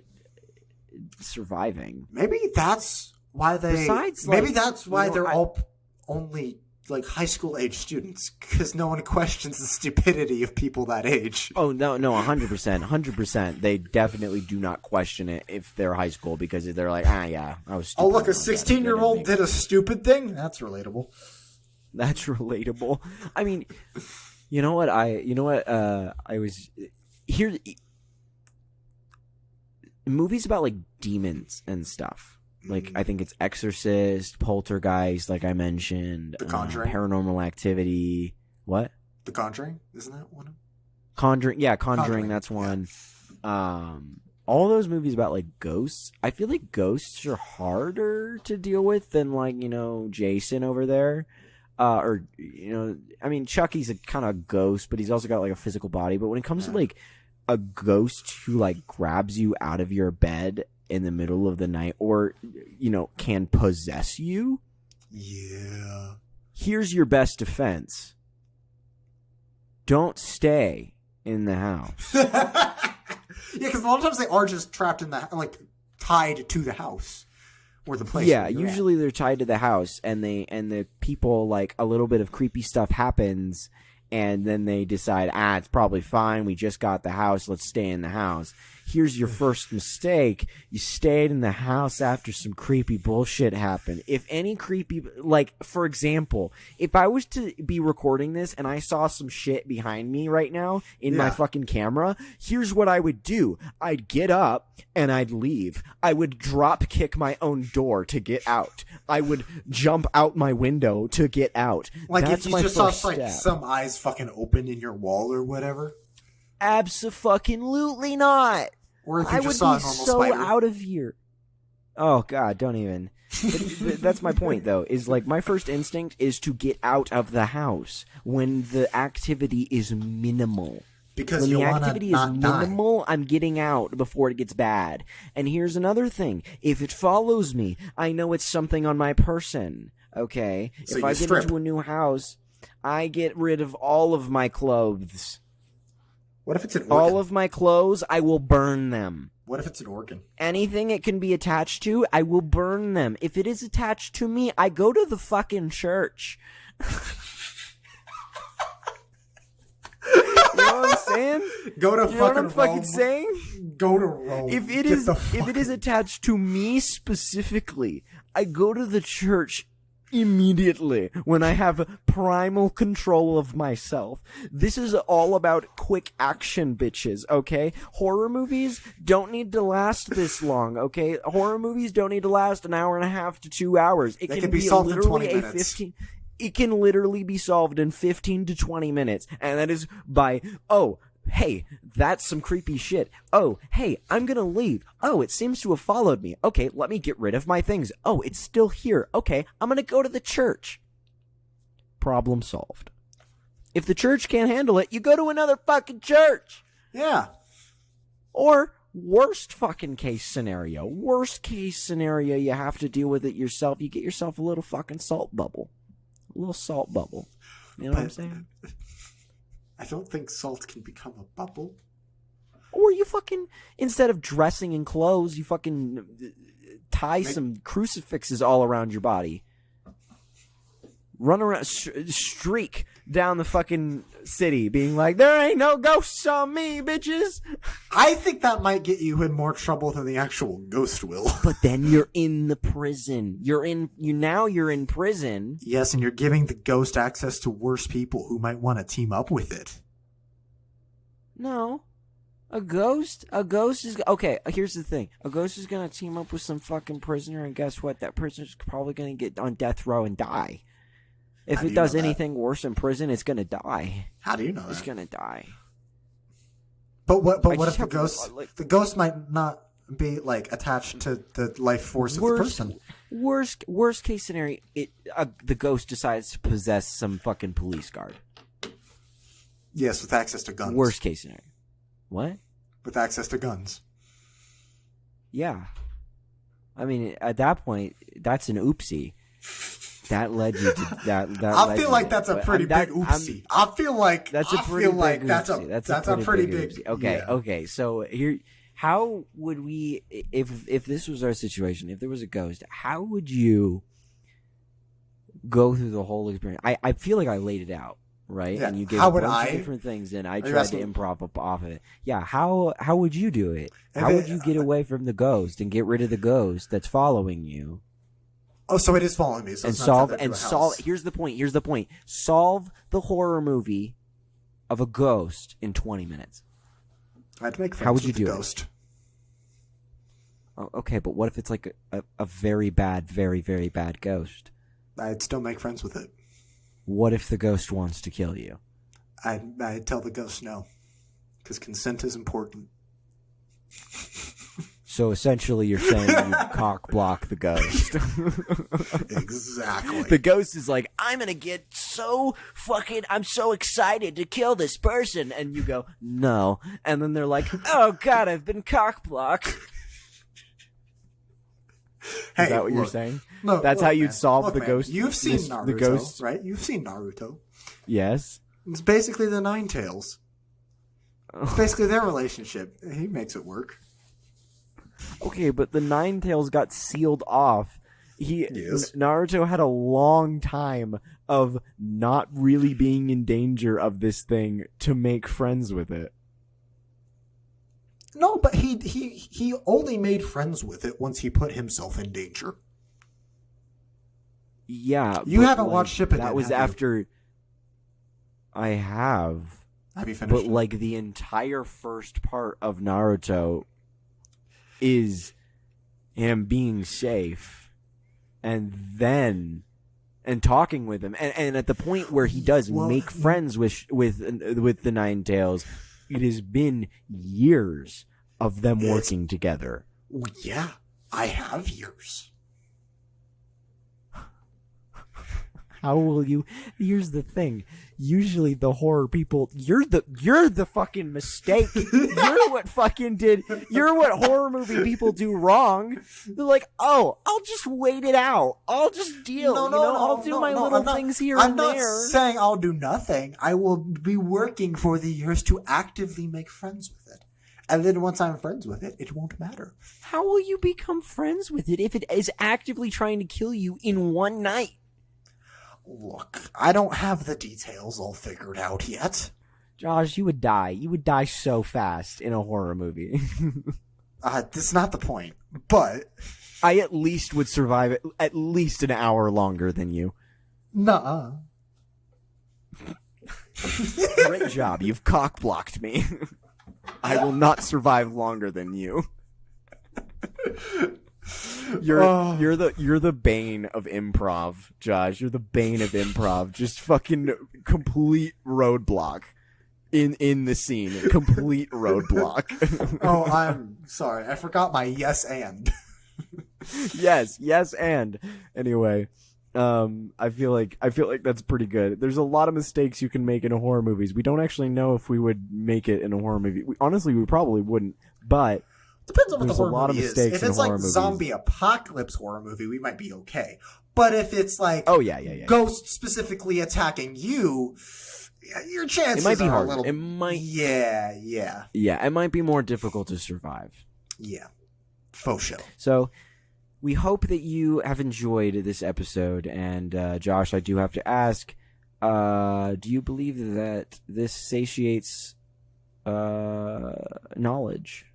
surviving. Maybe that's why they. Besides, maybe like, that's why you know, they're all only like high school age students, because no one questions the stupidity of people that age. Oh no, 100%. They definitely do not question it if they're high school, because they're like, yeah, I was stupid. Oh, look, a when I was that 16-year-old kid. did a stupid thing? That's relatable. That's relatable. I mean, you know what? I was here. Movies about like demons and stuff. Like, I think it's Exorcist, Poltergeist, like I mentioned, The Conjuring? Paranormal Activity. What? The Conjuring? Isn't that one? Conjuring. Yeah, Conjuring, That's one. All those movies about like ghosts. I feel like ghosts are harder to deal with than like, Jason over there. Or I mean, Chucky's a kind of ghost, but he's also got like a physical body. But when it comes to like a ghost who like grabs you out of your bed in the middle of the night, or can possess you, Yeah. here's your best defense: don't stay in the house. Yeah, because a lot of times they are just trapped in the, like, tied to the house or the place. Yeah, where you're usually they're tied to the house, and the people, like, a little bit of creepy stuff happens, and then they decide, it's probably fine, we just got the house, let's stay in the house. Here's your first mistake: you stayed in the house after some creepy bullshit happened. If any creepy, like, for example, if I was to be recording this and I saw some shit behind me right now in my Yeah. fucking camera, here's what I would do: I'd get up and I'd leave. I would drop kick my own door to get out. I would jump out my window to get out. Like, That's if you my just saw first like step. some eyes fucking open in your wall or whatever. Abso-fucking-lutely not. Or if you I just would saw be a normal so spider. out of here. Oh God, don't even. But that's my point, though, is like my first instinct is to get out of the house when the activity is minimal. Because When you the want to activity is not die. minimal, I'm getting out before it gets bad. And here's another thing. If it follows me, I know it's something on my person. Okay? So if you I get strip. into a new house, I get rid of all of my clothes. What if it's an organ? All of my clothes, I will burn them. What if it's an organ? Anything it can be attached to, I will burn them. If it is attached to me, I go to the fucking church. You know what I'm saying? Go to You know what I'm fucking fucking Rome. saying? Go to Rome. If it Get is the if fuck- it is attached to me specifically, I go to the church immediately when I have primal control of myself. This is all about quick action, bitches, okay? Horror movies don't need to last this long, okay? Horror movies don't need to last an hour and a half to 2 hours. It They can can be be solved in literally 20 a minutes. 15 It can literally be solved in 15 to 20 minutes, and that is by, oh, hey, that's some creepy shit. Oh, hey, I'm gonna leave. Oh, it seems to have followed me. Okay, let me get rid of my things. Oh, it's still here. Okay, I'm gonna go to the church. Problem solved. If the church can't handle it, you go to another fucking church. Yeah. Or, worst fucking case scenario, you have to deal with it yourself. You get yourself a little fucking salt bubble. A little salt bubble. You know what I'm saying? I don't think salt can become a bubble. Or you fucking, instead of dressing in clothes, you fucking tie some crucifixes all around your body. Run around, streak down the fucking city, being like, there ain't no ghosts on me, bitches. I think that might get you in more trouble than the actual ghost will. But then you're in the prison. You're in prison. Yes, and you're giving the ghost access to worse people who might want to team up with it. No. A ghost is, okay, here's the thing. A ghost is gonna team up with some fucking prisoner, and guess what? That prisoner's probably gonna get on death row and die. If How do it you does know that? anything worse in prison, it's gonna die. How do you know It's that? gonna die. But what I if just the have to, ghost like- the ghost might not be like attached to the life force of the person? Worst case scenario, the ghost decides to possess some fucking police guard. Yes, with access to guns. Worst case scenario. What? With access to guns. Yeah. I mean, at that point, that's an oopsie. That led you to that. I feel like that's a pretty big oopsie. I feel like That's a pretty big that's oopsie. a pretty big oopsie. Okay, yeah. okay. So here, how would we, if this was our situation, if there was a ghost, how would you go through the whole experience? I feel like I laid it out, right? Yeah, And you gave how a would bunch of I? different things, and I you tried to asking- improv off of it. Yeah, how would you do it? If How it- would you get away from the ghost and get rid of the ghost that's following you? Oh, so it is following me. So And it's not solve tethered to and a solve. house. Here's the point. Solve the horror movie of a ghost in 20 minutes. I'd make friends How would you with the do it? ghost. Oh, okay, but what if it's like a very bad, very, very bad ghost? I'd still make friends with it. What if the ghost wants to kill you? I'd tell the ghost no, because consent is important. So essentially, you're saying you cock block the ghost. Exactly. The ghost is like, I'm gonna get I'm so excited to kill this person, and you go, no, and then they're like, oh god, I've been cock blocked. Hey, Is that what you're look. saying? No, That's look, how you'd man. solve Look, the man. ghost. You've seen Naruto, the ghost, right? You've seen Naruto. yes. It's basically the Nine Tails. It's basically their relationship. He makes it work. Okay, but the Nine Tails got sealed off. Yes. Naruto had a long time of not really being in danger of this thing to make friends with it. No, but he only made friends with it once he put himself in danger. Yeah, You but, haven't like, watched Shippuden, That was have you? after. I have, Have you finished? but it? like the entire first part of Naruto is him being safe, and talking with him, and at the point where he does Well, make friends with the Nine Tails, it has been years of them It's- working together. Yeah, I have years. How will you? Here's the thing. Usually the horror people, you're the fucking mistake. You're what fucking did. You're what horror movie people do wrong. They're like, oh, I'll just wait it out. I'll just deal. I'll do my little things here and there. I'm not saying I'll do nothing. I will be working for the years to actively make friends with it. And then once I'm friends with it, it won't matter. How will you become friends with it if it is actively trying to kill you in one night? Look, I don't have the details all figured out yet. Josh, you would die. You would die so fast in a horror movie. That's not the point. But I at least would survive at least an hour longer than you. Nuh-uh. Great job. You've cock-blocked me. I will not survive longer than you. You're the bane of improv, Josh. You're the bane of improv. Just fucking complete roadblock in the scene. Complete roadblock. Oh, I'm sorry. I forgot my yes and. yes and. Anyway, I feel like that's pretty good. There's a lot of mistakes you can make in horror movies. We don't actually know if we would make it in a horror movie. Honestly, we probably wouldn't. But depends on what the there's horror a lot movie of mistakes is. If in it's like horror movies. zombie apocalypse horror movie, we might be okay. But if it's like ghosts specifically attacking you, your chances it might be are hard. a little. It might. Yeah. Yeah, it might be more difficult to survive. Yeah. Faux show. So, we hope that you have enjoyed this episode. And Josh, I do have to ask: do you believe that this satiates knowledge?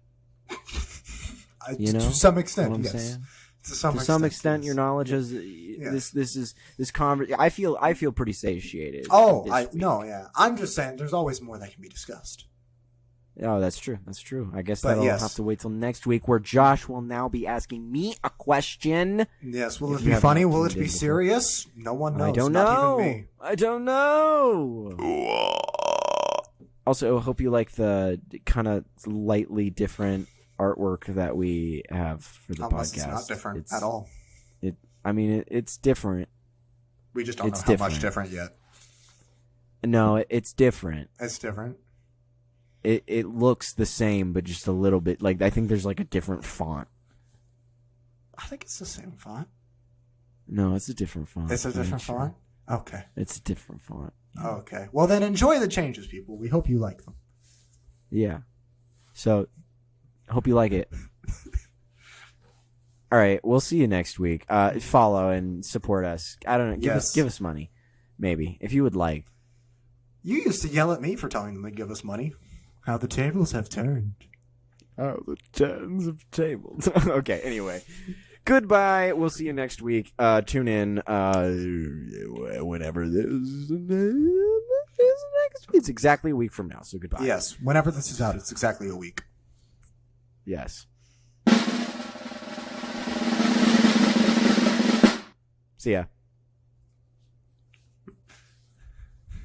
To some extent, what I'm yes. saying? To some extent, yes. your knowledge is this conversation. I feel pretty satiated. Oh, this week. yeah. I'm just saying, there's always more that can be discussed. Oh, that's true. That's true. I guess But that'll yes. have to wait till next week, where Josh will now be asking me a question. Yes. Will If it you be have funny? not Will it tuned be in before. serious? No one knows. I don't Not know. even me. I don't know. Also, I hope you like the kind of lightly different artwork that we have for the Unless podcast. it's not different at all. It's different. We just don't It's know how much different yet. No, it's different. It's different. It looks the same, but just a little bit. Like, I think there's like a different font. I think it's the same font. No, it's a different font. It's a different Sure. font? Okay. It's a different font. Okay. Well, then enjoy the changes, people. We hope you like them. Yeah. So, hope you like it. All right, we'll see you next week. Follow and support us. I don't know. Give us money, maybe, if you would like. You used to yell at me for telling them to give us money. How the tables have turned. Oh, the tens of tables. Okay, anyway. Goodbye. We'll see you next week. Tune in whenever this is next. It's exactly a week from now, so goodbye. Yes. Whenever this is out, it's exactly a week. Yes. See ya.